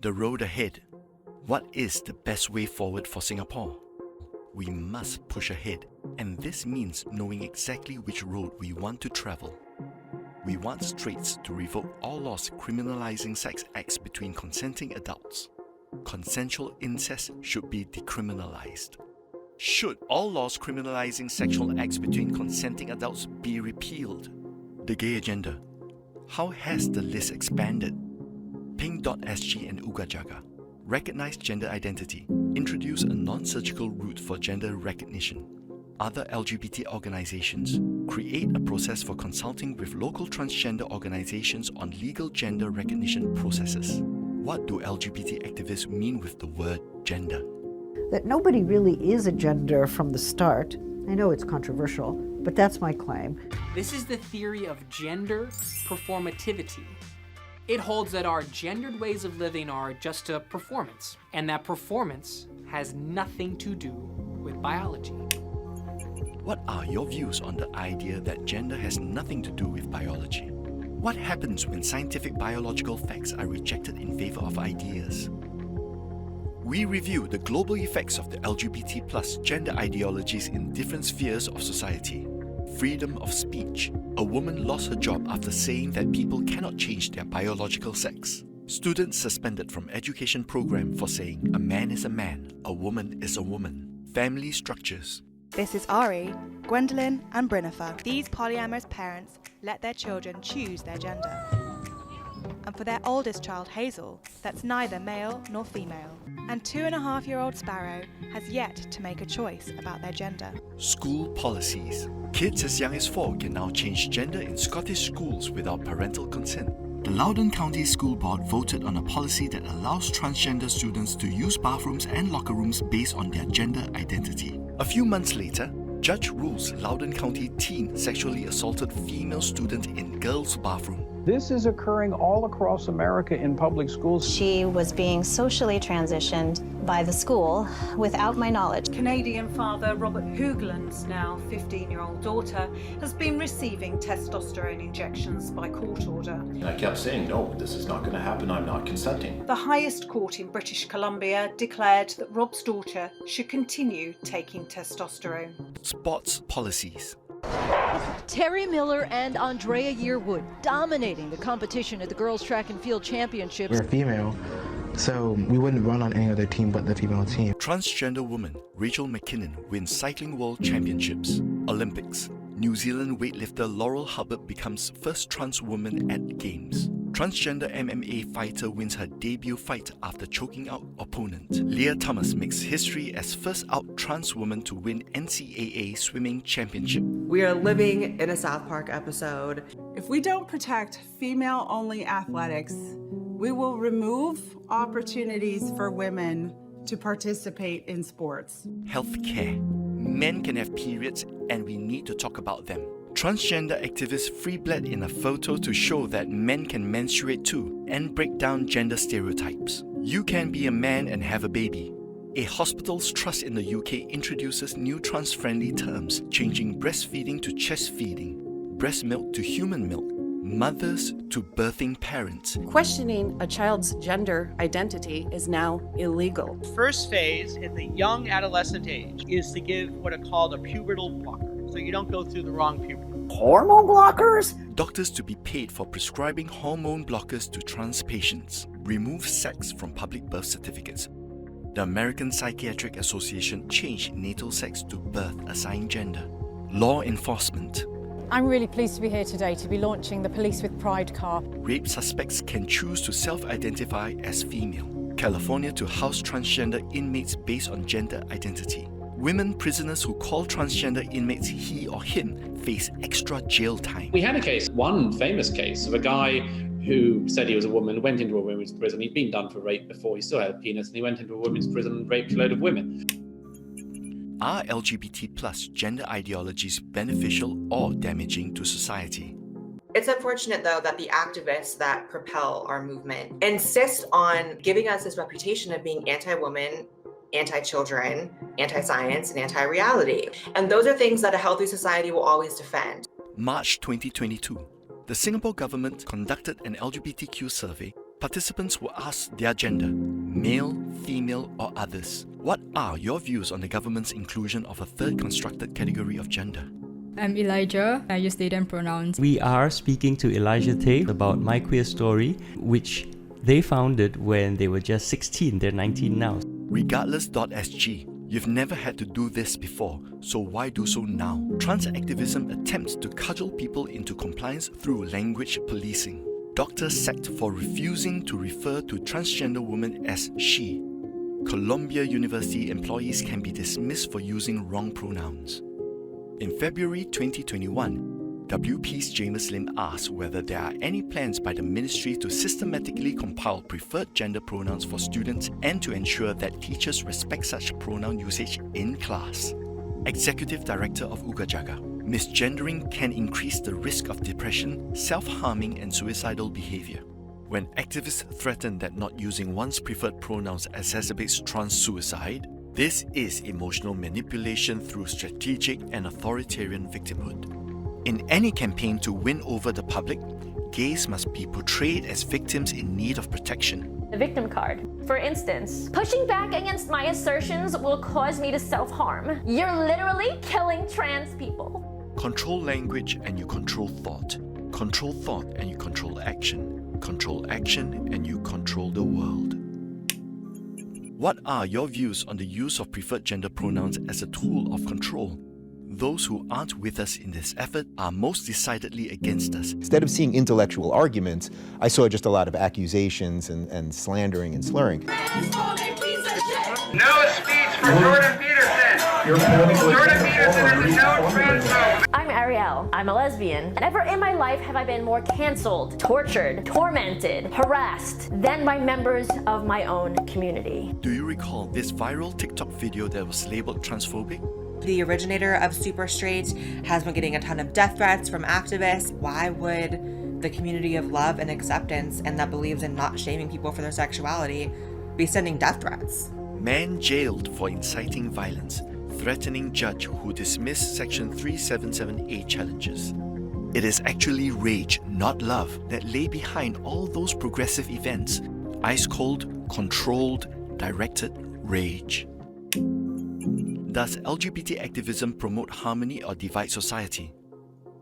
The road ahead. What is the best way forward for Singapore? We must push ahead, and this means knowing exactly which road we want to travel. We want straights to revoke all laws criminalizing sex acts between consenting adults. Consensual incest should be decriminalized. Should all laws criminalizing sexual acts between consenting adults be repealed? The gay agenda. How has the list expanded? Pink.sg and Uga Jaga. Recognize gender identity. Introduce a non-surgical route for gender recognition. Other LGBT organizations. Create a process for consulting with local transgender organizations on legal gender recognition processes. What do LGBT activists mean with the word gender? That nobody really is a gender from the start. I know it's controversial, but that's my claim. This is the theory of gender performativity. It holds that our gendered ways of living are just a performance, and that performance has nothing to do with biology. What are your views on the idea that gender has nothing to do with biology? What happens when scientific biological facts are rejected in favor of ideas? We review the global effects of the LGBT+ gender ideologies in different spheres of society. Freedom of speech. A woman lost her job after saying that people cannot change their biological sex. Students suspended from education program for saying a man is a man, a woman is a woman. Family structures. This is Ari, Gwendolyn and Brinifer. These polyamorous parents let their children choose their gender. And for their oldest child, Hazel, that's neither male nor female. And 2.5-year-old Sparrow has yet to make a choice about their gender. School policies. Kids as young as 4 can now change gender in Scottish schools without parental consent. The Loudoun County School Board voted on a policy that allows transgender students to use bathrooms and locker rooms based on their gender identity. A few months later, judge rules Loudoun County teen sexually assaulted female student in girls' bathroom. This is occurring all across America in public schools. She was being socially transitioned by the school without my knowledge. Canadian father Robert Hoogland's now 15-year-old daughter has been receiving testosterone injections by court order. And I kept saying, no, this is not going to happen, I'm not consenting. The highest court in British Columbia declared that Rob's daughter should continue taking testosterone. Sports policies. Terry Miller and Andrea Yearwood dominating the competition at the Girls Track and Field Championships. We're female, so we wouldn't run on any other team but the female team. Transgender woman Rachel McKinnon wins Cycling World Championships. Olympics. New Zealand weightlifter Laurel Hubbard becomes first trans woman at Games. Transgender MMA fighter wins her debut fight after choking out opponent. Leah Thomas makes history as first out trans woman to win NCAA swimming championship. We are living in a South Park episode. If we don't protect female-only athletics, we will remove opportunities for women to participate in sports. Healthcare. Men can have periods and we need to talk about them. Transgender activists free-bled in a photo to show that men can menstruate too and break down gender stereotypes. You can be a man and have a baby. A hospital's trust in the UK introduces new trans-friendly terms, changing breastfeeding to chest feeding, breast milk to human milk, mothers to birthing parents. Questioning a child's gender identity is now illegal. First phase in the young adolescent age is to give what are called a pubertal blocker, so you don't go through the wrong puberty. Hormone blockers? Doctors to be paid for prescribing hormone blockers to trans patients. Remove sex from public birth certificates. The American Psychiatric Association changed natal sex to birth assigned gender. Law enforcement. I'm really pleased to be here today to be launching the Police with Pride car. Rape suspects can choose to self-identify as female. California to house transgender inmates based on gender identity. Women prisoners who call transgender inmates he or him face extra jail time. We had a case, one famous case, of a guy who said he was a woman, went into a women's prison. He'd been done for rape before, he still had a penis, and he went into a women's prison and raped a load of women. Are LGBT+ gender ideologies beneficial or damaging to society? It's unfortunate, though, that the activists that propel our movement insist on giving us this reputation of being anti-woman, anti-children, anti-science, and anti-reality. And those are things that a healthy society will always defend. March 2022. The Singapore government conducted an LGBTQ survey. Participants were asked their gender, male, female, or others. What are your views on the government's inclusion of a third constructed category of gender? I'm Elijah. I use they them pronouns. We are speaking to Elijah Tate about My Queer Story, which they founded when they were just 16. They're 19 now. Regardless.sg. You've never had to do this before, so why do so now? Trans activism attempts to cudgel people into compliance through language policing. Doctors sacked for refusing to refer to transgender women as she. Columbia University employees can be dismissed for using wrong pronouns. In February 2021, WP's Jamus Lim asked whether there are any plans by the ministry to systematically compile preferred gender pronouns for students and to ensure that teachers respect such pronoun usage in class. Executive Director of Ugajaga, misgendering can increase the risk of depression, self-harming and suicidal behavior. When activists threaten that not using one's preferred pronouns exacerbates trans suicide, this is emotional manipulation through strategic and authoritarian victimhood. In any campaign to win over the public, gays must be portrayed as victims in need of protection. The victim card. For instance, pushing back against my assertions will cause me to self-harm. You're literally killing trans people. Control language and you control thought. Control thought and you control action. Control action and you control the world. What are your views on the use of preferred gender pronouns as a tool of control? Those who aren't with us in this effort are most decidedly against us. Instead of seeing intellectual arguments, I saw just a lot of accusations and slandering and slurring. No speech for Jordan Peterson! Jordan Peterson is a no transphobe! I'm Ariel. I'm a lesbian. Never in my life have I been more cancelled, tortured, tormented, harassed than by members of my own community. Do you recall this viral TikTok video that was labeled transphobic? The originator of Super Straight has been getting a ton of death threats from activists. Why would the community of love and acceptance and that believes in not shaming people for their sexuality be sending death threats? Man jailed for inciting violence, threatening judge who dismissed Section 377A challenges. It is actually rage, not love, that lay behind all those progressive events. Ice-cold, controlled, directed rage. Does LGBT activism promote harmony or divide society?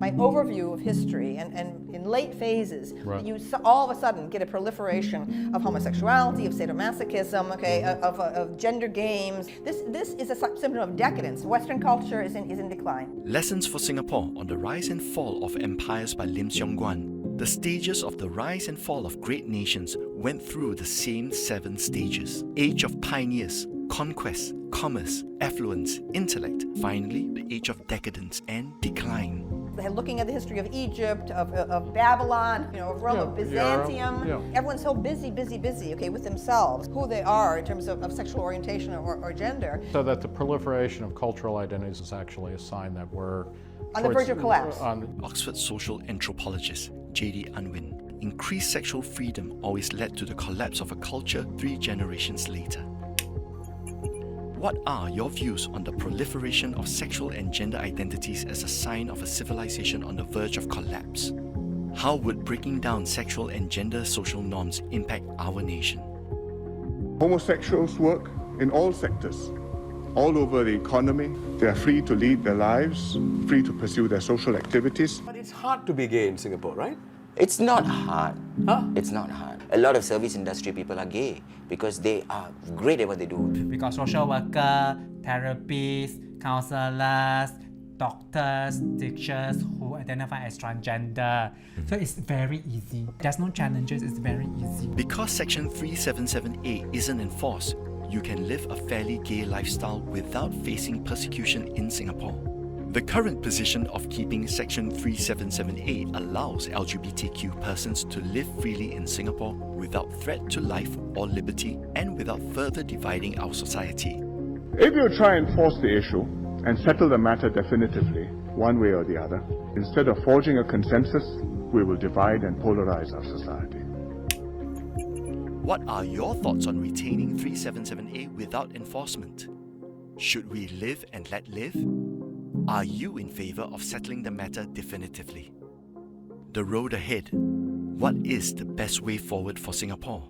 My overview of history and in late phases, you all of a sudden get a proliferation of homosexuality, of sadomasochism, of gender games. This is a symptom of decadence. Western culture is in decline. Lessons for Singapore on the Rise and Fall of Empires by Lim Siong Guan. The stages of the rise and fall of great nations went through the same 7 stages. Age of pioneers, conquest, commerce, affluence, intellect, finally the age of decadence and decline. They're looking at the history of Egypt, of Babylon, of Rome, of Byzantium. Everyone's so busy, with themselves, who they are in terms of sexual orientation or gender. So that the proliferation of cultural identities is actually a sign that we're on the verge of collapse. Oxford social anthropologist J.D. Unwin. Increased sexual freedom always led to the collapse of a culture 3 generations later. What are your views on the proliferation of sexual and gender identities as a sign of a civilization on the verge of collapse? How would breaking down sexual and gender social norms impact our nation? Homosexuals work in all sectors, all over the economy. They are free to lead their lives, free to pursue their social activities. But it's hard to be gay in Singapore, right? It's not hard. It's not hard. A lot of service industry people are gay because they are great at what they do. Because social worker, therapists, counselors, doctors, teachers who identify as transgender. So it's very easy. There's no challenges, it's very easy. Because Section 377A isn't enforced, you can live a fairly gay lifestyle without facing persecution in Singapore. The current position of keeping Section 377A allows LGBTQ persons to live freely in Singapore without threat to life or liberty and without further dividing our society. If you try and force the issue and settle the matter definitively, one way or the other, instead of forging a consensus, we will divide and polarize our society. What are your thoughts on retaining 377A without enforcement? Should we live and let live? Are you in favor of settling the matter definitively? The road ahead What is the best way forward for Singapore?